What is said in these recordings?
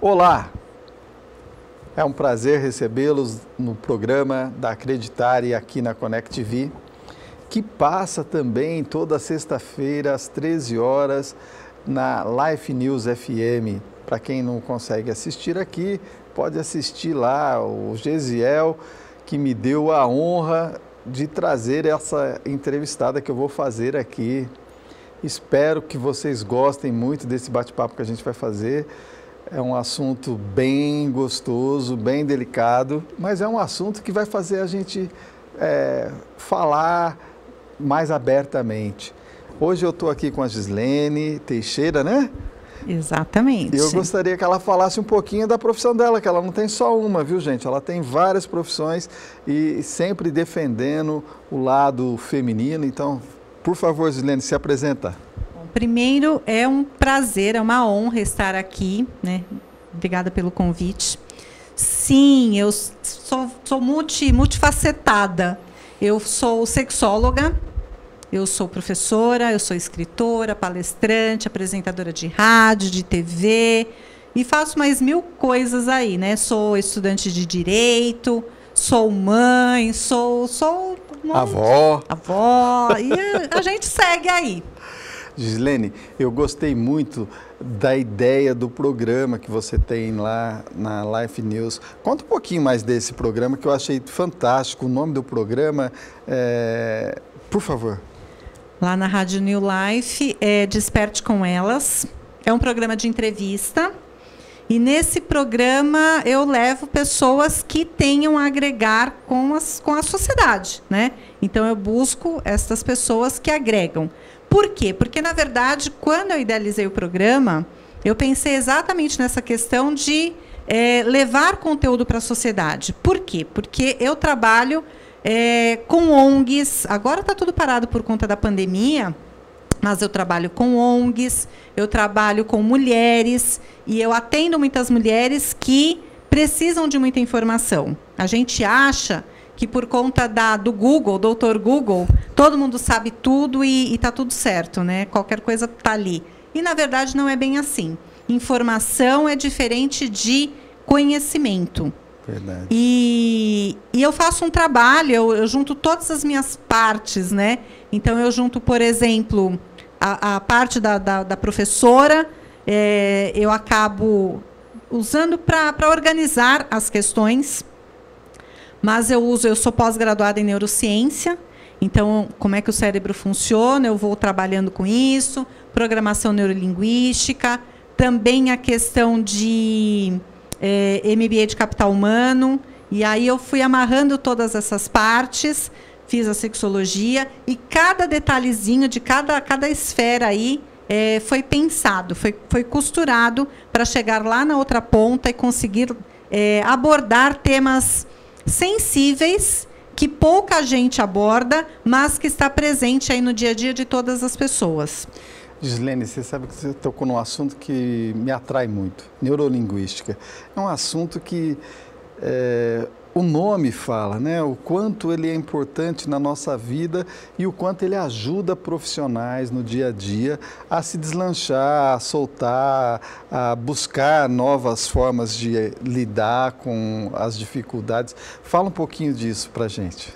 Olá, é um prazer recebê-los no programa da Acreditar e aqui na Connect TV, que passa também toda sexta-feira às 13 horas na Life News FM. Para quem não consegue assistir aqui, pode assistir lá, o Gesiel, que me deu a honra de trazer essa entrevistada que eu vou fazer aqui. Espero que vocês gostem muito desse bate-papo que a gente vai fazer. É um assunto bem gostoso, bem delicado, mas é um assunto que vai fazer a gente falar mais abertamente. Hoje eu estou aqui com a Gislene Teixeira, né? Exatamente. E eu gostaria que ela falasse um pouquinho da profissão dela, que ela não tem só uma, viu, gente? Ela tem várias profissões e sempre defendendo o lado feminino. Então, por favor, Gislene, se apresenta. Primeiro, é um prazer, é uma honra estar aqui, né? Obrigada pelo convite. Sim, eu sou multifacetada. Eu sou sexóloga, eu sou professora, eu sou escritora, palestrante, apresentadora de rádio, de TV e faço mais 1000 coisas aí, né? Sou estudante de direito, sou mãe, sou avó, e a gente segue aí. Gislene, eu gostei muito da ideia do programa que você tem lá na Life News. Conta um pouquinho mais desse programa que eu achei fantástico. O nome do programa por favor. Lá na Rádio New Life, Desperte com Elas. É um programa de entrevista. E nesse programa eu levo pessoas que tenham a agregar com a sociedade, né? Então eu busco essas pessoas que agregam. Por quê? Porque, na verdade, quando eu idealizei o programa, eu pensei exatamente nessa questão de levar conteúdo para a sociedade. Por quê? Porque eu trabalho com ONGs, agora está tudo parado por conta da pandemia, mas eu trabalho com ONGs, eu trabalho com mulheres, e eu atendo muitas mulheres que precisam de muita informação. A gente acha que por conta do Google, Dr. Google, todo mundo sabe tudo e está tudo certo, né? Qualquer coisa está ali. E, na verdade, não é bem assim. Informação é diferente de conhecimento. Verdade. E eu faço um trabalho, eu junto todas as minhas partes, né? Então, eu junto, por exemplo, a parte da professora, eu acabo usando para organizar as questões. Mas eu sou pós-graduada em neurociência, então como é que o cérebro funciona, eu vou trabalhando com isso, programação neurolinguística, também a questão de MBA de capital humano, e aí eu fui amarrando todas essas partes, fiz a sexologia, e cada detalhezinho de cada esfera aí foi pensado, foi costurado para chegar lá na outra ponta e conseguir abordar temas sensíveis que pouca gente aborda, mas que está presente aí no dia a dia de todas as pessoas. Gislene, você sabe que você tocou num assunto que me atrai muito, neurolinguística. É um assunto que o nome fala, né? O quanto ele é importante na nossa vida e o quanto ele ajuda profissionais no dia a dia a se deslanchar, a soltar, a buscar novas formas de lidar com as dificuldades. Fala um pouquinho disso pra gente.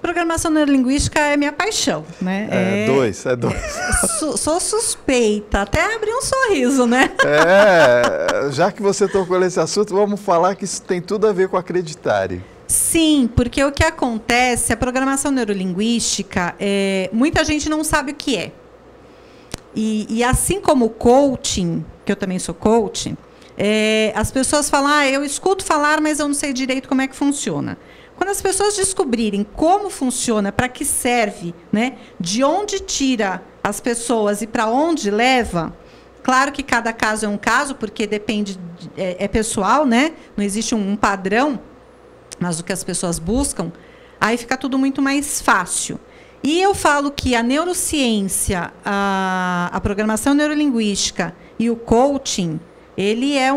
Programação neurolinguística é minha paixão, né? É dois. Sou suspeita, até abrir um sorriso, né? Já que você tocou nesse assunto, vamos falar que isso tem tudo a ver com Acreditare. Sim, porque o que acontece, a programação neurolinguística, muita gente não sabe o que é. E assim como o coaching, que eu também sou coach, as pessoas falam, eu escuto falar, mas eu não sei direito como é que funciona. Quando as pessoas descobrirem como funciona, para que serve, né, de onde tira as pessoas e para onde leva, claro que cada caso é um caso, porque depende, é pessoal, né? Não existe um padrão, mas o que as pessoas buscam, aí fica tudo muito mais fácil. E eu falo que a neurociência, a programação neurolinguística e o coaching, ele é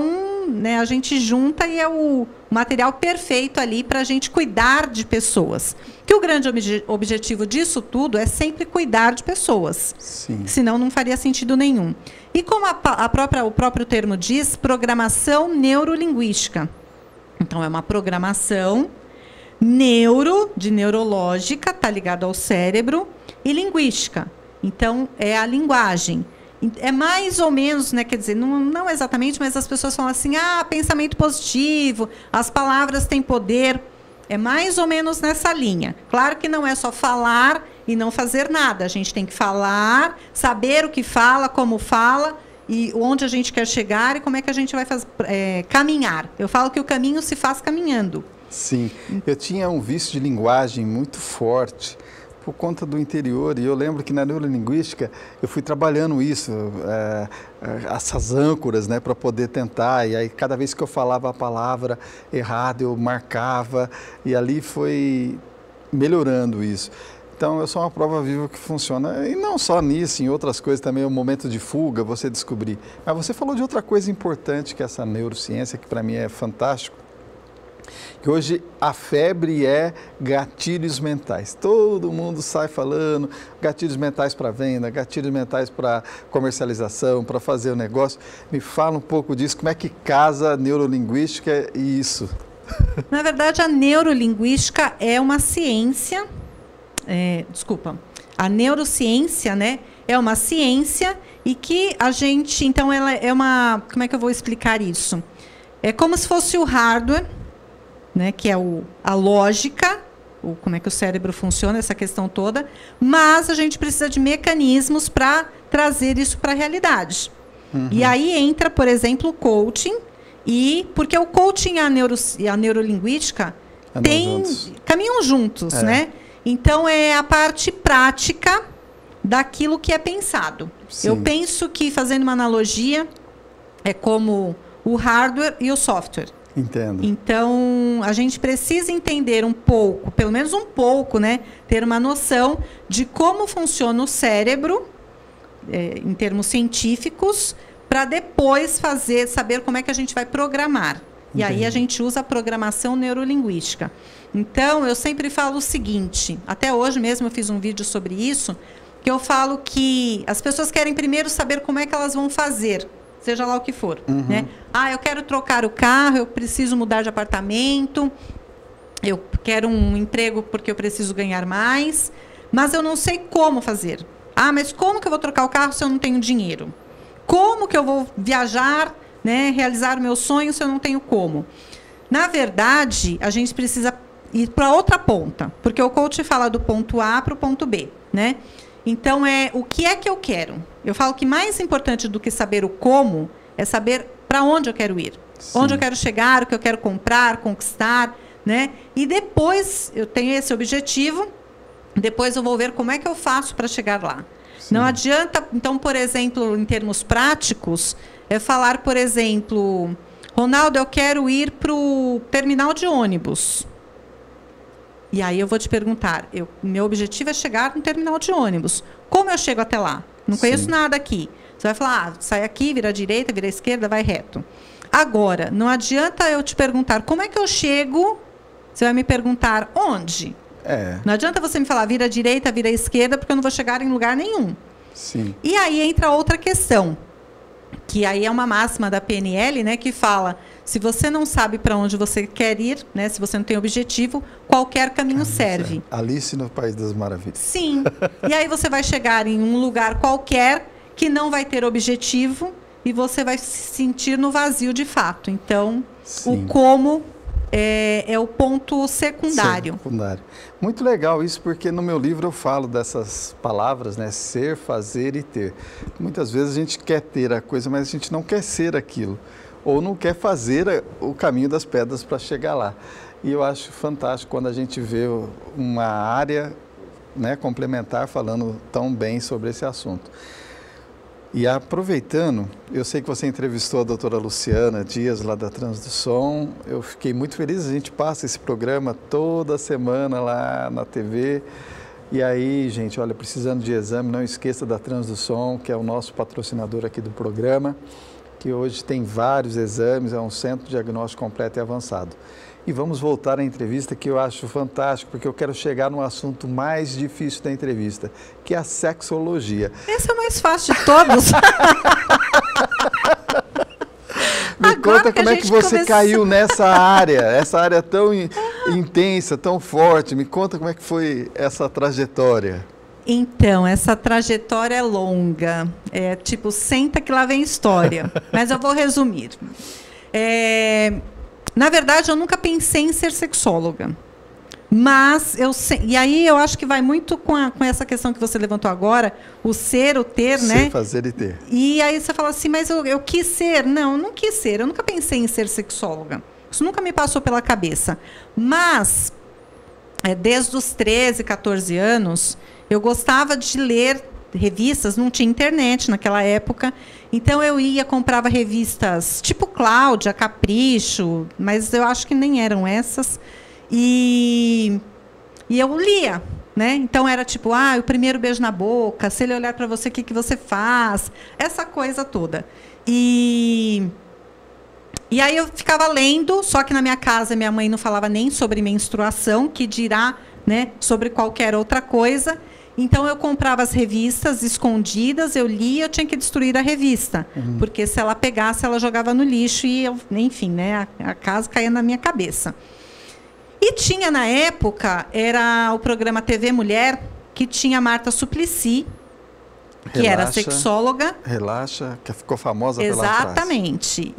né, a gente junta e é o o material perfeito ali para a gente cuidar de pessoas. Que o grande objetivo disso tudo é sempre cuidar de pessoas. Sim. Senão não faria sentido nenhum. E como o próprio termo diz, programação neurolinguística. Então, é uma programação de neurológica, está ligado ao cérebro, e linguística. Então, é a linguagem. É mais ou menos, né, quer dizer, não exatamente, mas as pessoas falam assim, pensamento positivo, as palavras têm poder. É mais ou menos nessa linha. Claro que não é só falar e não fazer nada. A gente tem que falar, saber o que fala, como fala, e onde a gente quer chegar e como é que a gente vai caminhar. Eu falo que o caminho se faz caminhando. Sim, eu tinha um vício de linguagem muito forte por conta do interior, e eu lembro que na neurolinguística eu fui trabalhando isso, essas âncoras, né, para poder tentar, e aí cada vez que eu falava a palavra errada eu marcava, e ali foi melhorando isso. Então eu sou uma prova viva que funciona, e não só nisso, em outras coisas também, o momento de fuga, você descobrir. Mas você falou de outra coisa importante, que é essa neurociência, que para mim é fantástico, que hoje a febre é gatilhos mentais. Todo mundo sai falando gatilhos mentais para venda, gatilhos mentais para comercialização, para fazer o negócio. Me fala um pouco disso, como é que casa a neurolinguística e isso? Na verdade, a neurolinguística é uma ciência, a neurociência, né, é uma ciência e que a gente, então ela é uma, como é que eu vou explicar isso? É como se fosse o hardware, né, que é a lógica, como é que o cérebro funciona, essa questão toda, mas a gente precisa de mecanismos para trazer isso para a realidade. Uhum. E aí entra, por exemplo, o coaching, porque o coaching e a neurolinguística caminham juntos, né? Então, é a parte prática daquilo que é pensado. Sim. Eu penso que, fazendo uma analogia, é como o hardware e o software. Entendo. Então, a gente precisa entender um pouco, pelo menos um pouco, né? Ter uma noção de como funciona o cérebro, em termos científicos, para depois saber como é que a gente vai programar. Entendi. E aí a gente usa a programação neurolinguística. Então, eu sempre falo o seguinte, até hoje mesmo eu fiz um vídeo sobre isso, que eu falo que as pessoas querem primeiro saber como é que elas vão fazer, seja lá o que for. Uhum. Né? Eu quero trocar o carro, eu preciso mudar de apartamento, eu quero um emprego porque eu preciso ganhar mais, mas eu não sei como fazer. Mas como que eu vou trocar o carro se eu não tenho dinheiro? Como que eu vou viajar, né, realizar o meu sonho se eu não tenho como? Na verdade, a gente precisa ir para outra ponta, porque o coach fala do ponto A para o ponto B, né? Então, o que é que eu quero? Eu falo que mais importante do que saber o como é saber para onde eu quero ir. Sim. Onde eu quero chegar, o que eu quero comprar, conquistar, né? E depois, eu tenho esse objetivo, depois eu vou ver como é que eu faço para chegar lá. Sim. Não adianta, então, por exemplo, em termos práticos, falar, por exemplo, Ronaldo, eu quero ir para o terminal de ônibus. E aí eu vou te perguntar, meu objetivo é chegar no terminal de ônibus. Como eu chego até lá? Não conheço nada aqui. Você vai falar, sai aqui, vira à direita, vira à esquerda, vai reto. Agora, não adianta eu te perguntar, como é que eu chego? Você vai me perguntar, onde? Não adianta você me falar, vira à direita, vira à esquerda, porque eu não vou chegar em lugar nenhum. Sim. E aí entra outra questão, que aí é uma máxima da PNL, né, que fala, se você não sabe para onde você quer ir, né, se você não tem objetivo, qualquer caminho serve. Alice no País das Maravilhas. Sim. E aí você vai chegar em um lugar qualquer que não vai ter objetivo e você vai se sentir no vazio de fato. Então, sim, o como é o ponto secundário. Muito legal isso, porque no meu livro eu falo dessas palavras, né? Ser, fazer e ter. Muitas vezes a gente quer ter a coisa, mas a gente não quer ser aquilo. Ou não quer fazer o caminho das pedras para chegar lá. E eu acho fantástico quando a gente vê uma área, né, complementar falando tão bem sobre esse assunto. E aproveitando, eu sei que você entrevistou a doutora Luciana Dias, lá da Trans do Som. Eu fiquei muito feliz, a gente passa esse programa toda semana lá na TV. E aí, gente, olha, precisando de exame, não esqueça da Trans do Som, que é o nosso patrocinador aqui do programa, que hoje tem vários exames, é um centro de diagnóstico completo e avançado. E vamos voltar à entrevista, que eu acho fantástico, porque eu quero chegar no assunto mais difícil da entrevista, que é a sexologia. Esse é o mais fácil de todos. Me conta como é que você caiu nessa área, essa área tão intensa, tão forte. Me conta como é que foi essa trajetória. Então, essa trajetória é longa. É tipo, senta que lá vem história. Mas eu vou resumir. Na verdade, eu nunca pensei em ser sexóloga. Mas, e aí eu acho que vai muito com essa questão que você levantou agora, o ser, o ter, né? Ser, fazer e ter. E aí você fala assim, mas eu quis ser. Não, eu não quis ser. Eu nunca pensei em ser sexóloga. Isso nunca me passou pela cabeça. Mas, desde os 13, 14 anos, eu gostava de ler revistas, não tinha internet naquela época, então eu comprava revistas tipo Cláudia, Capricho, mas eu acho que nem eram essas, e eu lia, né? Então era tipo, o primeiro beijo na boca, se ele olhar para você, o que você faz? Essa coisa toda. E aí eu ficava lendo, só que na minha casa minha mãe não falava nem sobre menstruação, que dirá, né, sobre qualquer outra coisa. Então, eu comprava as revistas escondidas, eu lia, eu tinha que destruir a revista. Porque se ela pegasse, ela jogava no lixo e, enfim, né, a casa caía na minha cabeça. E tinha, na época, era o programa TV Mulher, que tinha a Marta Suplicy, que era sexóloga. Relaxa, que ficou famosa pela frase. Exatamente.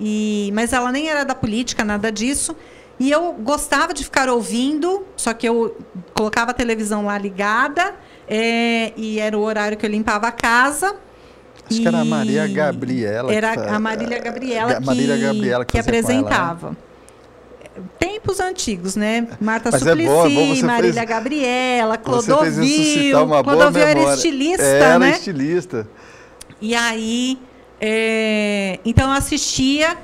Mas ela nem era da política, nada disso. E eu gostava de ficar ouvindo, só que eu colocava a televisão lá ligada, e era o horário que eu limpava a casa. Acho que era a Maria Gabriela. Era a Marília Gabriela que apresentava. Ela, né? Tempos antigos, né? Marta Suplicy, Marília Gabriela, Clodovil. Clodovil era estilista, né? Era estilista. E aí, então eu assistia,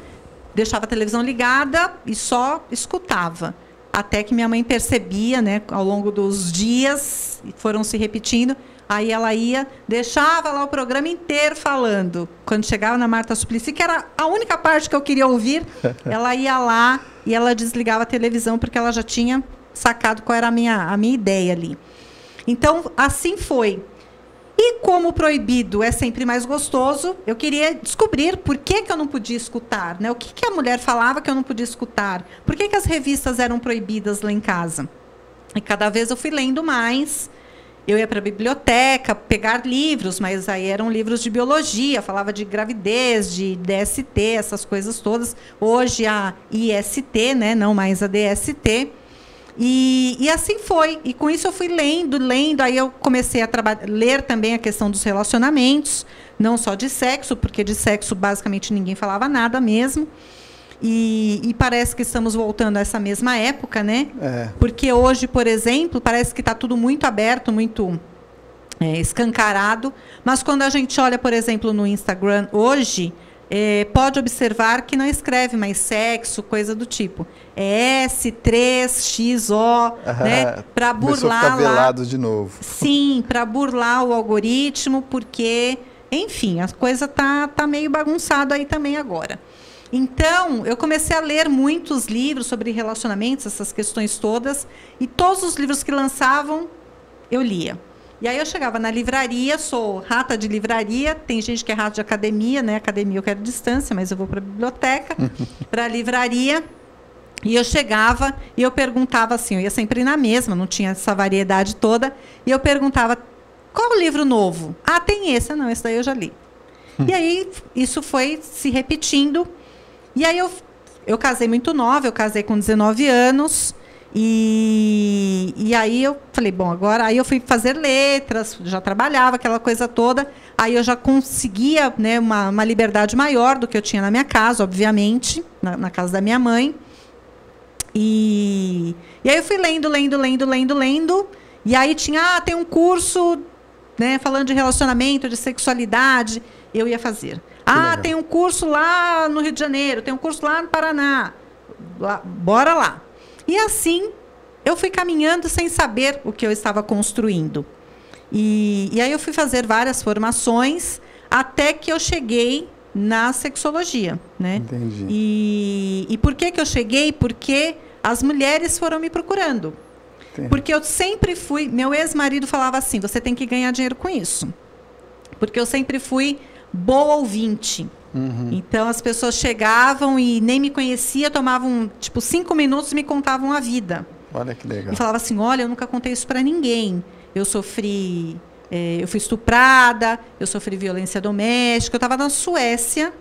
deixava a televisão ligada e só escutava. Até que minha mãe percebia, né, ao longo dos dias, foram se repetindo, aí ela deixava lá o programa inteiro falando. Quando chegava na Marta Suplicy, que era a única parte que eu queria ouvir, ela ia lá e ela desligava a televisão, porque ela já tinha sacado qual era a minha ideia ali. Então, assim foi. E como o proibido é sempre mais gostoso, eu queria descobrir por que eu não podia escutar, né? O que a mulher falava que eu não podia escutar? Por que as revistas eram proibidas lá em casa? E cada vez eu fui lendo mais. Eu ia para a biblioteca pegar livros, mas aí eram livros de biologia, falava de gravidez, de DST, essas coisas todas. Hoje a IST, né? Não mais a DST. E assim foi. E com isso eu fui lendo. Aí eu comecei a ler também a questão dos relacionamentos, não só de sexo, porque de sexo basicamente ninguém falava nada mesmo. E parece que estamos voltando a essa mesma época, né? Porque hoje, por exemplo, parece que está tudo muito aberto, muito escancarado. Mas quando a gente olha, por exemplo, no Instagram hoje, pode observar que não escreve mais sexo, coisa do tipo. É S3XO, né? Para burlar lá. De novo. Sim, para burlar o algoritmo, porque, enfim, a coisa tá meio bagunçada aí também agora. Então, eu comecei a ler muitos livros sobre relacionamentos, essas questões todas, e todos os livros que lançavam, eu lia. E aí eu chegava na livraria, sou rata de livraria, tem gente que é rata de academia, né? Academia eu quero distância, mas eu vou para a biblioteca, para a livraria. E eu chegava e eu perguntava assim, eu ia sempre na mesma, não tinha essa variedade toda, e eu perguntava, qual o livro novo? Ah, tem esse. Ah, não, esse daí eu já li. E aí isso foi se repetindo. E aí eu casei muito nova, eu casei com 19 anos, e aí eu falei, bom, agora aí eu fui fazer letras, já trabalhava, aquela coisa toda, aí eu já conseguia, né, uma liberdade maior do que eu tinha na minha casa, obviamente, na casa da minha mãe. E aí eu fui lendo, e aí tem um curso, né, falando de relacionamento, de sexualidade, eu ia fazer. Tem um curso lá no Rio de Janeiro, tem um curso lá no Paraná. Bora lá. E assim, eu fui caminhando sem saber o que eu estava construindo. E aí eu fui fazer várias formações, até que eu cheguei na sexologia, né? Entendi. E por que eu cheguei? Porque as mulheres foram me procurando. Entendi. Porque eu sempre fui... Meu ex-marido falava assim, você tem que ganhar dinheiro com isso. Porque eu sempre fui boa ouvinte. Então, as pessoas chegavam e nem me conhecia, tomavam, 5 minutos e me contavam a vida. Olha que legal. E falava assim, olha, eu nunca contei isso para ninguém. Eu fui estuprada, eu sofri violência doméstica. Eu estava na Suécia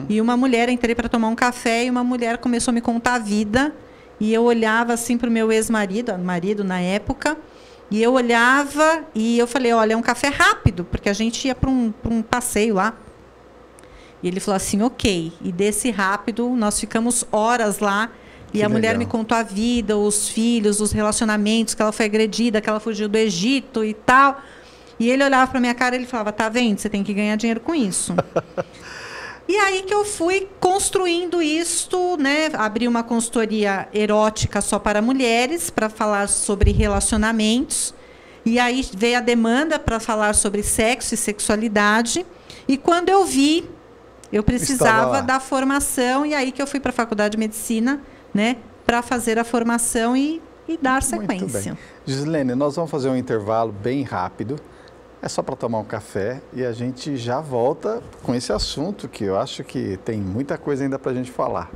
e uma mulher, entrei para tomar um café e uma mulher começou a me contar a vida. E eu olhava assim para o meu ex-marido, marido na época, e eu olhava e eu falei, olha, é um café rápido, porque a gente ia para um passeio lá. E ele falou assim, ok. E desse rápido, nós ficamos horas lá. E a mulher me contou a vida, os filhos, os relacionamentos, que ela foi agredida, que ela fugiu do Egito e tal. E ele olhava para minha cara e ele falava, tá vendo? Você tem que ganhar dinheiro com isso. E aí que eu fui construindo isto, né? Abri uma consultoria erótica só para mulheres, para falar sobre relacionamentos. E aí veio a demanda para falar sobre sexo e sexualidade. E quando eu vi... Eu precisava da formação, e aí que eu fui para a Faculdade de Medicina, né, para fazer a formação e dar sequência. Muito bem. Gislene, nós vamos fazer um intervalo bem rápido, é só para tomar um café, e a gente já volta com esse assunto, que eu acho que tem muita coisa ainda para a gente falar.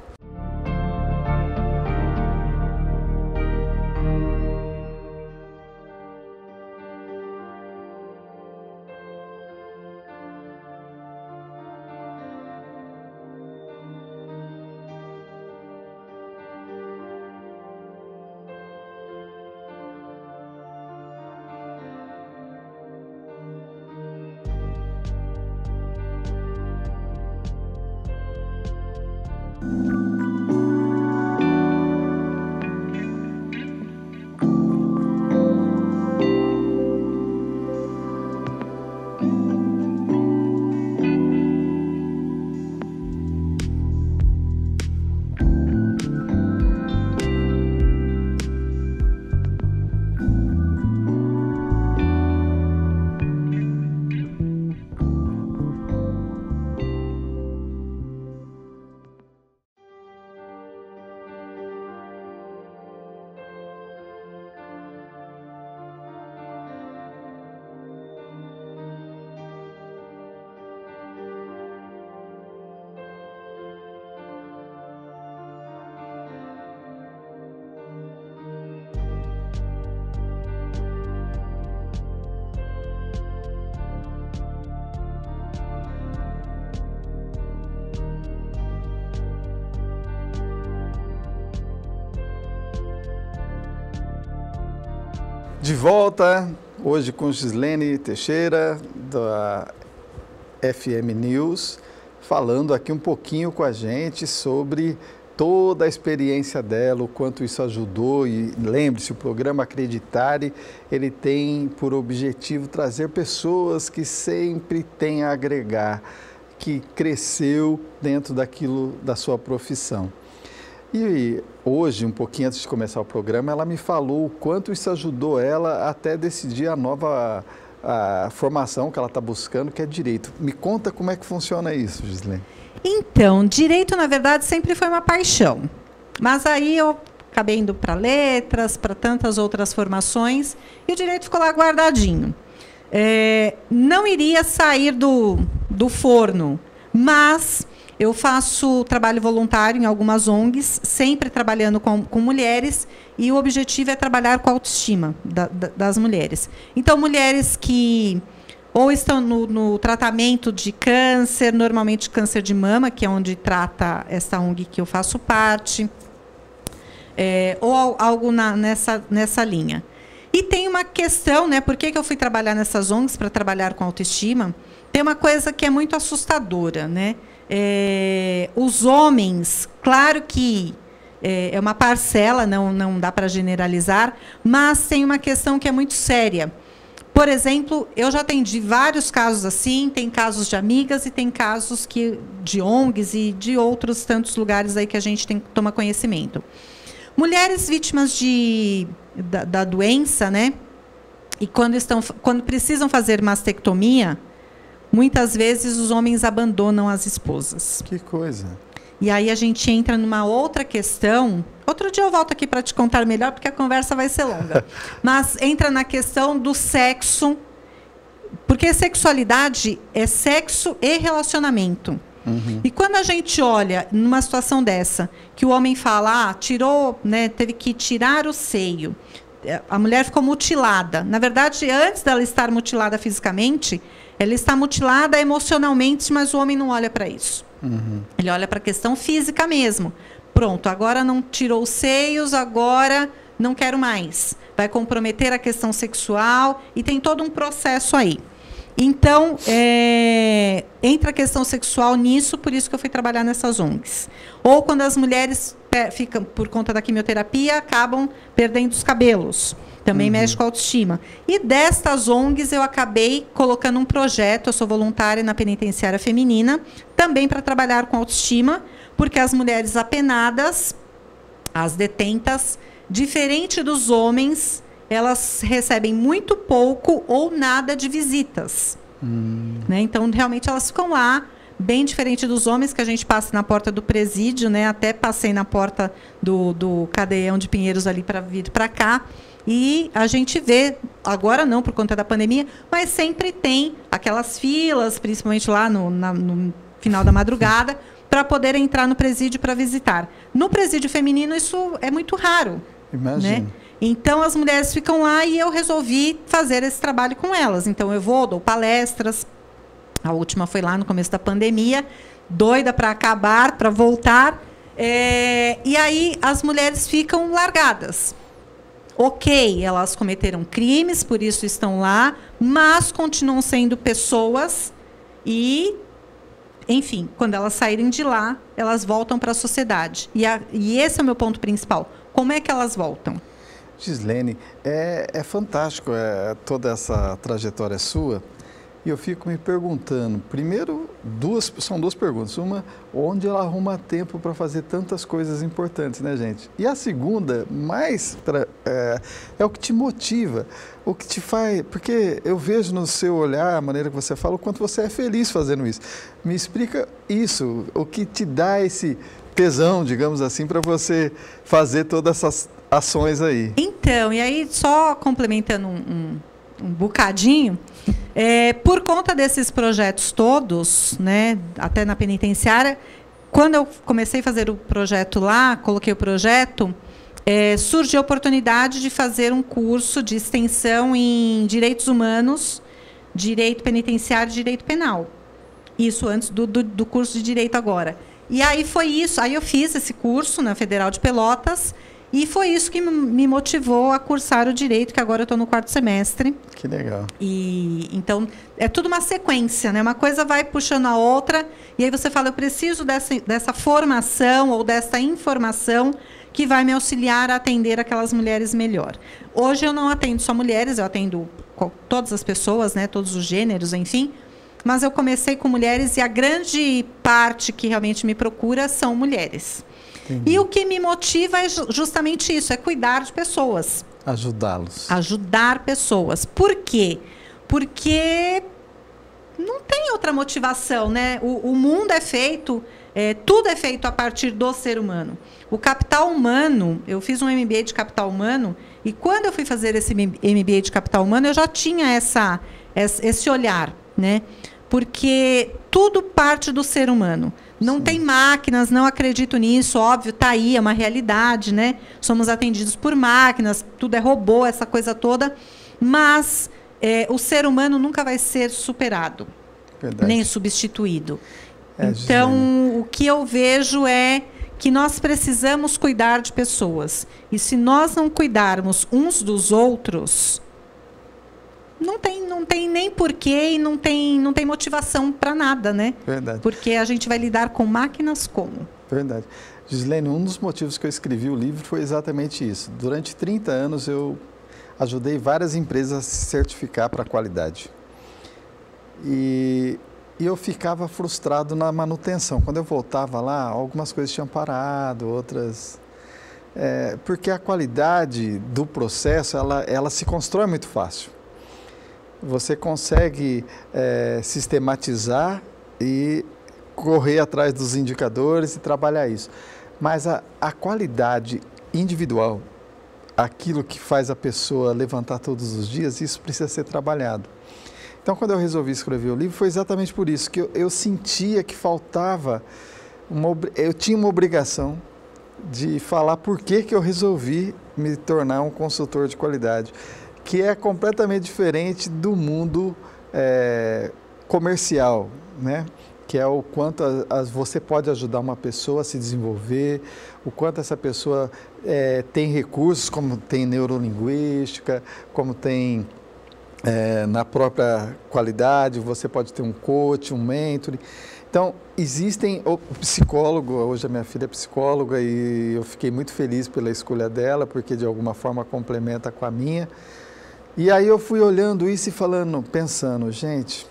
De volta, hoje com Gislene Teixeira, da FM News, falando aqui um pouquinho com a gente sobre toda a experiência dela, o quanto isso ajudou. E lembre-se, o programa Acreditare, ele tem por objetivo trazer pessoas que sempre têm a agregar, que cresceu dentro daquilo da sua profissão. E hoje, um pouquinho antes de começar o programa, ela me falou o quanto isso ajudou ela até decidir a nova formação que ela está buscando, que é Direito. Me conta como é que funciona isso, Gislene. Então, Direito, na verdade, sempre foi uma paixão. Mas aí eu acabei indo para Letras, para tantas outras formações, e o Direito ficou lá guardadinho. Não iria sair do forno, mas... Eu faço trabalho voluntário em algumas ONGs, sempre trabalhando com mulheres, e o objetivo é trabalhar com a autoestima das mulheres. Então, mulheres que ou estão no tratamento de câncer, normalmente câncer de mama, que é onde trata essa ONG que eu faço parte, ou algo nessa linha. E tem uma questão, né? Por que eu fui trabalhar nessas ONGs para trabalhar com autoestima? Tem uma coisa que é muito assustadora, né? Os homens, claro que é uma parcela, não dá para generalizar, mas tem uma questão que é muito séria. Por exemplo, eu já atendi vários casos assim, tem casos de amigas e tem casos de ONGs e de outros tantos lugares aí que a gente tem que tomar conhecimento. Mulheres vítimas da doença, né? E quando precisam fazer mastectomia, muitas vezes os homens abandonam as esposas. Que coisa. E aí a gente entra numa outra questão. Outro dia eu volto aqui para te contar melhor, porque a conversa vai ser longa. Mas entra na questão do sexo, porque sexualidade é sexo e relacionamento. E quando a gente olha numa situação dessa, que o homem fala, tirou, né, teve que tirar o seio, a mulher ficou mutilada. Na verdade, antes dela estar mutilada fisicamente, ela está mutilada emocionalmente, mas o homem não olha para isso. Ele olha para a questão física mesmo. Pronto, agora não tirou os seios, agora não quero mais. Vai comprometer a questão sexual e tem todo um processo aí. Então, entra a questão sexual nisso, por isso que eu fui trabalhar nessas ONGs. Ou quando as mulheres ficam, por conta da quimioterapia, acabam perdendo os cabelos. Também mexe com a autoestima. E destas ONGs eu acabei colocando um projeto, eu sou voluntária na penitenciária feminina, também para trabalhar com autoestima, porque as mulheres apenadas, as detentas, diferente dos homens, elas recebem muito pouco ou nada de visitas. Né? Então, realmente, elas ficam lá, bem diferente dos homens, que a gente passa na porta do presídio, né? Até passei na porta do Cadeião de Pinheiros ali para vir para cá. E a gente vê, agora não por conta da pandemia, mas sempre tem aquelas filas, principalmente lá no final da madrugada, para poder entrar no presídio para visitar. No presídio feminino, isso é muito raro. Imagina. Né? Então, as mulheres ficam lá e eu resolvi fazer esse trabalho com elas. Então, eu dou palestras. A última foi lá no começo da pandemia, doida para acabar, para voltar. E aí, as mulheres ficam largadas. Ok, elas cometeram crimes, por isso estão lá, mas continuam sendo pessoas e, enfim, quando elas saírem de lá, elas voltam para a sociedade. E esse é o meu ponto principal. Como é que elas voltam? Gislene, é fantástico toda essa trajetória sua. E eu fico me perguntando, primeiro, são duas perguntas. Uma, onde ela arruma tempo para fazer tantas coisas importantes, né, gente? E a segunda, é o que te motiva, o que te faz... Porque eu vejo no seu olhar, a maneira que você fala, o quanto você é feliz fazendo isso. Me explica isso, o que te dá esse tesão, digamos assim, para você fazer todas essas ações aí. Então, e aí, só complementando um bocadinho, por conta desses projetos todos, né, até na penitenciária, quando eu comecei a fazer o projeto lá, coloquei o projeto, surgiu a oportunidade de fazer um curso de extensão em direitos humanos, direito penitenciário e direito penal. Isso antes do curso de direito agora. E aí foi isso, aí eu fiz esse curso na Federal de Pelotas, e foi isso que me motivou a cursar o direito, que agora eu estou no 4º semestre. Que legal. E, então, é tudo uma sequência, né? Uma coisa vai puxando a outra, e aí você fala, eu preciso dessa formação ou dessa informação que vai me auxiliar a atender aquelas mulheres melhor. Hoje eu não atendo só mulheres, eu atendo todas as pessoas, né? Todos os gêneros, enfim. Mas eu comecei com mulheres e a grande parte que realmente me procura são mulheres. Entendi. E o que me motiva é justamente isso, é cuidar de pessoas. Ajudá-los. Ajudar pessoas. Por quê? Porque não tem outra motivação, né? O mundo é feito, tudo é feito a partir do ser humano. O capital humano, eu fiz um MBA de capital humano, e quando eu fui fazer esse MBA de capital humano, eu já tinha esse olhar, né? Porque tudo parte do ser humano. Não Sim. tem máquinas, não acredito nisso, óbvio, está aí, é uma realidade, né? Somos atendidos por máquinas, tudo é robô, essa coisa toda, mas o ser humano nunca vai ser superado, Verdade. Nem substituído. Então, o que eu vejo é que nós precisamos cuidar de pessoas. E se nós não cuidarmos uns dos outros, não tem nem porquê e não tem motivação para nada, né? Verdade. Porque a gente vai lidar com máquinas como? Verdade. Gislene, um dos motivos que eu escrevi o livro foi exatamente isso. Durante 30 anos eu ajudei várias empresas a se certificar para a qualidade. E eu ficava frustrado na manutenção. Quando eu voltava lá, algumas coisas tinham parado, outras... porque a qualidade do processo, ela se constrói muito fácil. Você consegue sistematizar e correr atrás dos indicadores e trabalhar isso. Mas a qualidade individual, aquilo que faz a pessoa levantar todos os dias, isso precisa ser trabalhado. Então, quando eu resolvi escrever o livro, foi exatamente por isso, que eu sentia que faltava, eu tinha uma obrigação de falar por que eu resolvi me tornar um consultor de qualidade, que é completamente diferente do mundo comercial, né? Que é o quanto você pode ajudar uma pessoa a se desenvolver, o quanto essa pessoa tem recursos, como tem neurolinguística, como tem na própria qualidade, você pode ter um coach, um mentor. Então, existem o psicólogo, hoje a minha filha é psicóloga e eu fiquei muito feliz pela escolha dela, porque de alguma forma complementa com a minha. E aí eu fui olhando isso e pensando, gente,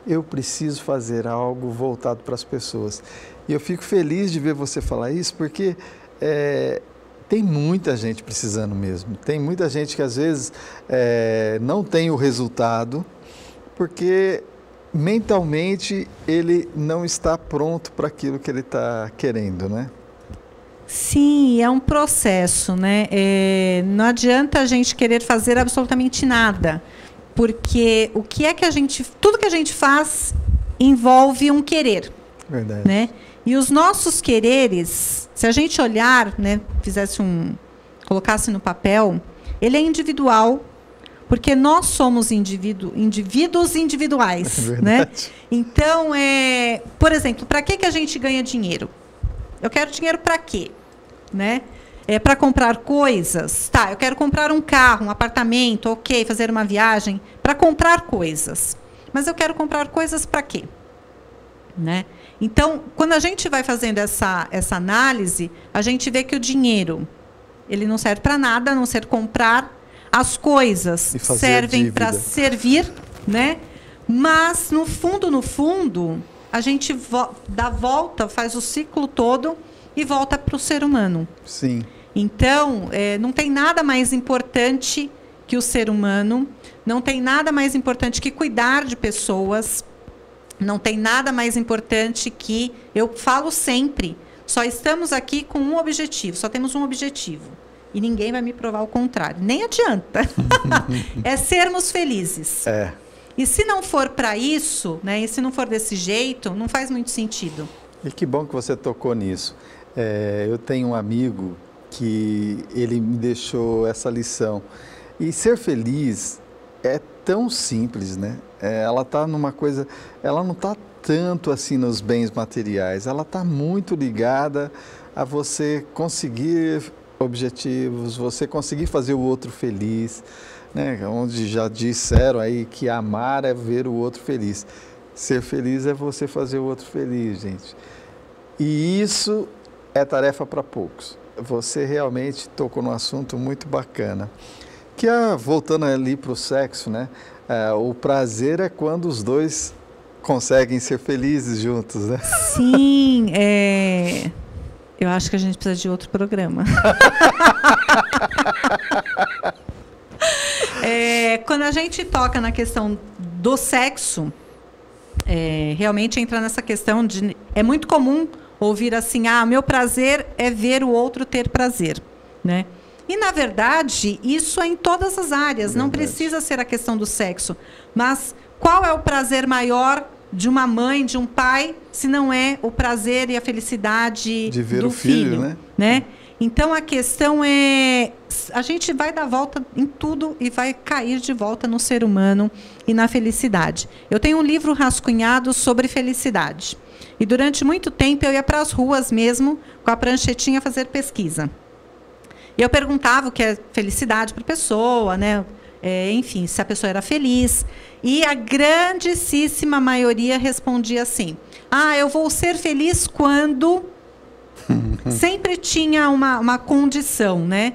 eu preciso fazer algo voltado para as pessoas. E eu fico feliz de ver você falar isso, porque tem muita gente precisando mesmo. Tem muita gente que às vezes não tem o resultado, porque mentalmente ele não está pronto para aquilo que ele está querendo, né? Sim, é um processo, né? Não adianta a gente querer fazer absolutamente nada, porque tudo que a gente faz envolve um querer. Verdade. Né? E os nossos quereres, se a gente olhar, né, colocasse no papel, ele é individual, porque nós somos indivíduos individuais. É né? Então, por exemplo, para que a gente ganha dinheiro? Eu quero dinheiro para quê? Né? Para comprar coisas? Tá, eu quero comprar um carro, um apartamento, ok, fazer uma viagem, para comprar coisas. Mas eu quero comprar coisas para quê? Né? Então, quando a gente vai fazendo essa análise, a gente vê que o dinheiro ele não serve para nada, a não ser comprar. As coisas servem para servir, né? Mas, no fundo, a gente dá a volta, faz o ciclo todo e volta para o ser humano. Sim. Então, não tem nada mais importante que o ser humano, não tem nada mais importante que cuidar de pessoas, não tem nada mais importante que, eu falo sempre, só estamos aqui com um objetivo, só temos um objetivo. E ninguém vai me provar o contrário. Nem adianta. É sermos felizes. E se não for para isso, né, e se não for desse jeito, não faz muito sentido. E que bom que você tocou nisso. Eu tenho um amigo que ele me deixou essa lição. E ser feliz é tão simples, né? Ela está numa coisa... Ela não está tanto assim nos bens materiais. Ela está muito ligada a você conseguir objetivos, você conseguir fazer o outro feliz, né? Onde já disseram aí que amar é ver o outro feliz. Ser feliz é você fazer o outro feliz, gente. E isso é tarefa para poucos. Você realmente tocou num assunto muito bacana. Que voltando ali para o sexo, né? O prazer é quando os dois conseguem ser felizes juntos, né? Sim, eu acho que a gente precisa de outro programa. Quando a gente toca na questão do sexo, realmente entra nessa questão de... É muito comum ouvir assim, meu prazer é ver o outro ter prazer, né? E, na verdade, isso é em todas as áreas. Não precisa ser a questão do sexo. Mas qual é o prazer maior de uma mãe, de um pai, se não é o prazer e a felicidade de ver o filho, né? Então, a questão é... A gente vai dar volta em tudo e vai cair de volta no ser humano e na felicidade. Eu tenho um livro rascunhado sobre felicidade. E, durante muito tempo, eu ia para as ruas mesmo, com a pranchetinha, fazer pesquisa. E eu perguntava o que é felicidade para a pessoa, né? Enfim, se a pessoa era feliz. E a grandíssima maioria respondia assim: eu vou ser feliz quando... Sempre tinha uma condição, né?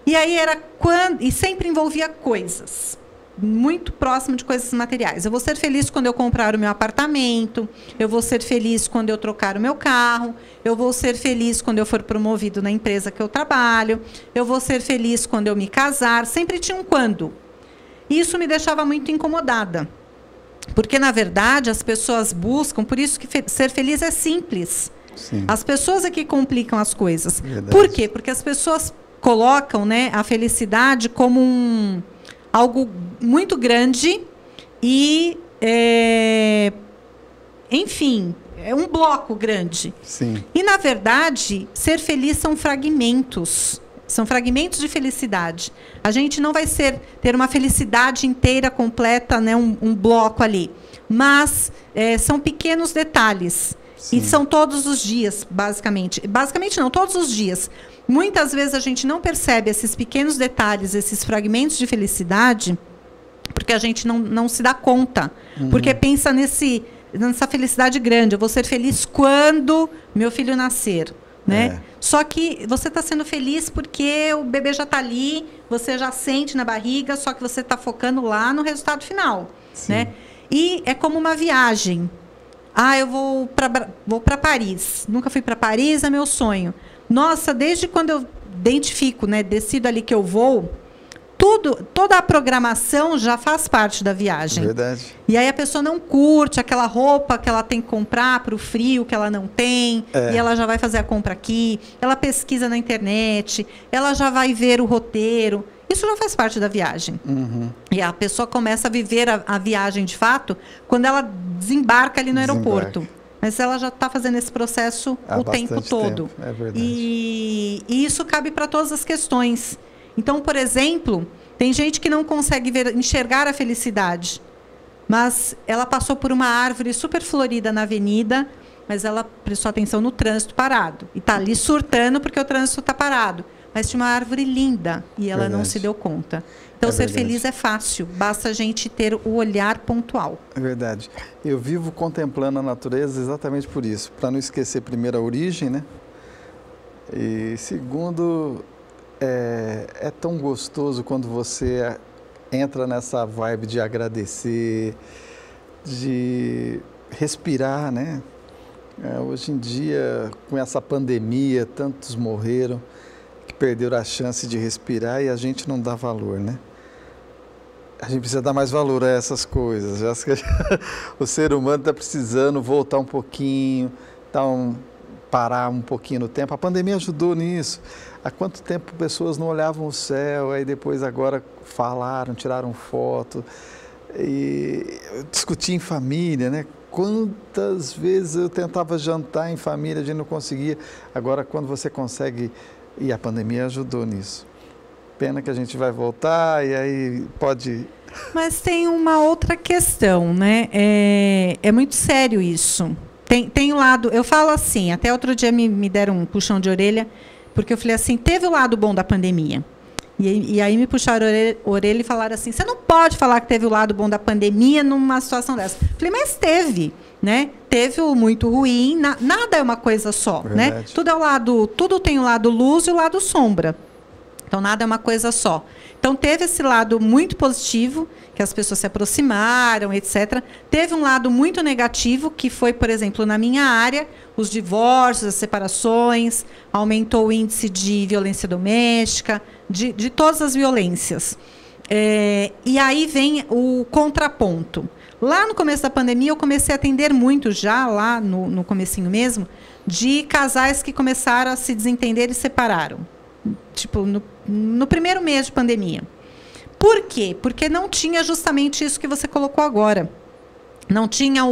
E aí era quando... E sempre envolvia coisas. Muito próximo de coisas materiais. Eu vou ser feliz quando eu comprar o meu apartamento, eu vou ser feliz quando eu trocar o meu carro, eu vou ser feliz quando eu for promovido na empresa que eu trabalho, eu vou ser feliz quando eu me casar. Sempre tinha um quando. E isso me deixava muito incomodada. Porque, na verdade, as pessoas buscam, por isso que ser feliz é simples. Sim. As pessoas é que complicam as coisas. Verdade. Por quê? Porque as pessoas colocam, né, a felicidade como algo muito grande e, enfim, é um bloco grande. Sim. E, na verdade, ser feliz são fragmentos. São fragmentos de felicidade. A gente não vai ter uma felicidade inteira, completa, né, um bloco ali. Mas são pequenos detalhes. Sim. E são todos os dias, basicamente. Basicamente não, todos os dias. Muitas vezes a gente não percebe esses pequenos detalhes, esses fragmentos de felicidade, porque a gente não se dá conta. Porque pensa nessa felicidade grande. Eu vou ser feliz quando meu filho nascer. Né? Só que você está sendo feliz porque o bebê já está ali, você já sente na barriga, só que você está focando lá no resultado final. Né? E é como uma viagem. Eu vou para Paris. Nunca fui para Paris, é meu sonho. Nossa, desde quando eu identifico, né, decido ali que eu vou, toda a programação já faz parte da viagem. Verdade. E aí a pessoa não curte aquela roupa que ela tem que comprar para o frio que ela não tem, e ela já vai fazer a compra aqui, ela pesquisa na internet, ela já vai ver o roteiro. Isso não faz parte da viagem. E a pessoa começa a viver a viagem de fato quando ela desembarca ali no aeroporto. Mas ela já está fazendo esse processo o tempo todo. É verdade. E isso cabe para todas as questões. Então, por exemplo, tem gente que não consegue enxergar a felicidade, mas ela passou por uma árvore super florida na avenida, mas ela prestou atenção no trânsito parado. E está ali surtando porque o trânsito está parado. Mas tinha uma árvore linda e ela não se deu conta. Então, ser feliz é fácil, basta a gente ter o olhar pontual. É verdade. Eu vivo contemplando a natureza exatamente por isso, para não esquecer, primeiro, a origem, né? E, segundo, é tão gostoso quando você entra nessa vibe de agradecer, de respirar, né? Hoje em dia, com essa pandemia, tantos morreram que perderam a chance de respirar e a gente não dá valor, né? A gente precisa dar mais valor a essas coisas. O ser humano está precisando voltar um pouquinho, parar um pouquinho no tempo. A pandemia ajudou nisso. Há quanto tempo pessoas não olhavam o céu, aí depois agora falaram, tiraram foto, e discutir em família, né? Quantas vezes eu tentava jantar em família, a gente não conseguia. Agora, quando você consegue, e a pandemia ajudou nisso. Pena que a gente vai voltar e aí pode... Mas tem uma outra questão, né? É muito sério isso. Tem um lado... Eu falo assim, até outro dia me deram um puxão de orelha, porque eu falei assim, teve o lado bom da pandemia. E aí me puxaram a orelha e falaram assim, você não pode falar que teve o lado bom da pandemia numa situação dessa. Eu falei, mas teve, né? Teve o muito ruim, nada é uma coisa só, né? Tudo tem o lado luz e o lado sombra. Então, nada é uma coisa só. Então, teve esse lado muito positivo, que as pessoas se aproximaram, etc. Teve um lado muito negativo, que foi, por exemplo, na minha área, os divórcios, as separações, aumentou o índice de violência doméstica, de todas as violências. E aí vem o contraponto. Lá no começo da pandemia, eu comecei a atender muito, já lá no comecinho mesmo, de casais que começaram a se desentender e separaram. Tipo, no primeiro mês de pandemia. Por quê? Porque não tinha justamente isso que você colocou agora. Não tinha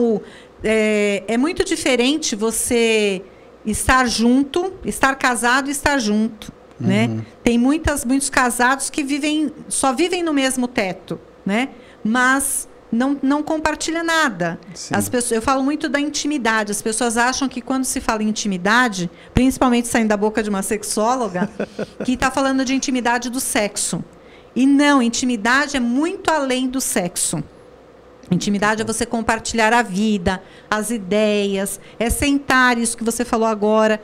é muito diferente você estar junto, estar casado e estar junto. Né? Tem muitos casados que só vivem no mesmo teto, né? Mas não compartilha nada. Eu falo muito da intimidade. As pessoas acham que quando se fala em intimidade, principalmente saindo da boca de uma sexóloga, que está falando de intimidade do sexo. E não, intimidade é muito além do sexo. Intimidade é você compartilhar a vida, as ideias, é sentar, isso que você falou agora,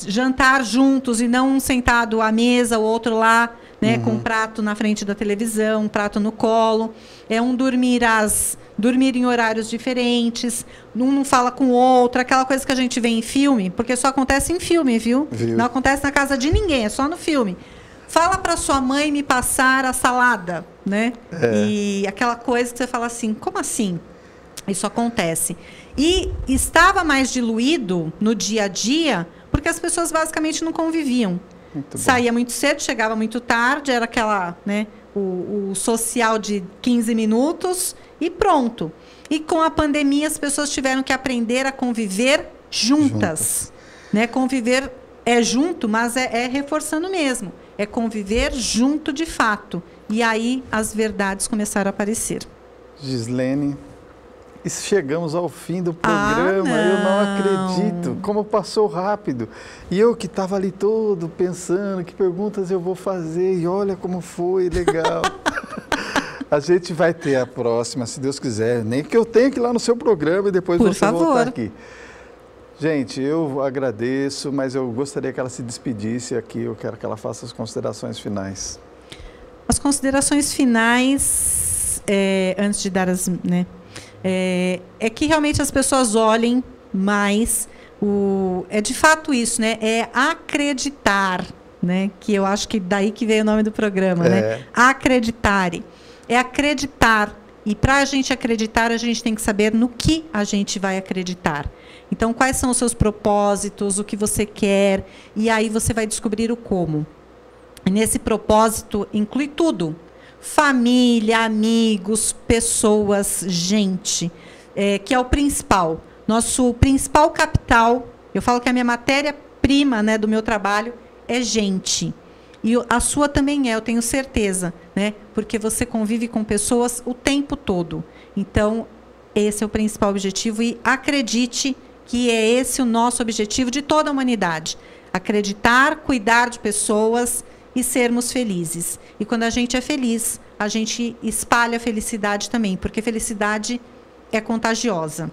jantar juntos e não um sentado à mesa, o outro lá, né, com um prato na frente da televisão, um prato no colo. É um dormir em horários diferentes, um não fala com o outro, aquela coisa que a gente vê em filme, porque só acontece em filme, viu? Não acontece na casa de ninguém, é só no filme. Fala para sua mãe me passar a salada, né? E aquela coisa que você fala assim, como assim? Isso acontece. E estava mais diluído no dia a dia, porque as pessoas basicamente não conviviam. Saía muito cedo, chegava muito tarde, era aquela, né, o social de 15 minutos e pronto. E com a pandemia as pessoas tiveram que aprender a conviver juntas. Né? Conviver é junto, mas é reforçando mesmo. É conviver junto de fato. E aí as verdades começaram a aparecer. Gislene, e chegamos ao fim do programa. Eu não acredito. Como passou rápido. E eu que estava ali todo pensando que perguntas eu vou fazer. E olha como foi, legal. A gente vai ter a próxima, se Deus quiser. Nem que eu tenha que ir lá no seu programa e depois Por você favor. voltar aqui. Gente, eu agradeço, mas eu gostaria que ela se despedisse aqui. Eu quero que ela faça as considerações finais. As considerações finais, antes de dar as... Né, é que realmente as pessoas olhem mais... É de fato isso, né? É acreditar, né? Que eu acho que daí que veio o nome do programa, né? Acreditare. É acreditar. E para a gente acreditar, a gente tem que saber no que a gente vai acreditar. Então, quais são os seus propósitos, o que você quer, e aí você vai descobrir o como. E nesse propósito, inclui tudo. Família, amigos, pessoas, gente, que é o principal. Nosso principal capital, eu falo que a minha matéria-prima, né, do meu trabalho é gente. E a sua também eu tenho certeza, né? Porque você convive com pessoas o tempo todo. Então, esse é o principal objetivo e acredite que é esse o nosso objetivo de toda a humanidade. Acreditar, cuidar de pessoas e sermos felizes. E quando a gente é feliz, a gente espalha a felicidade também, porque felicidade é contagiosa.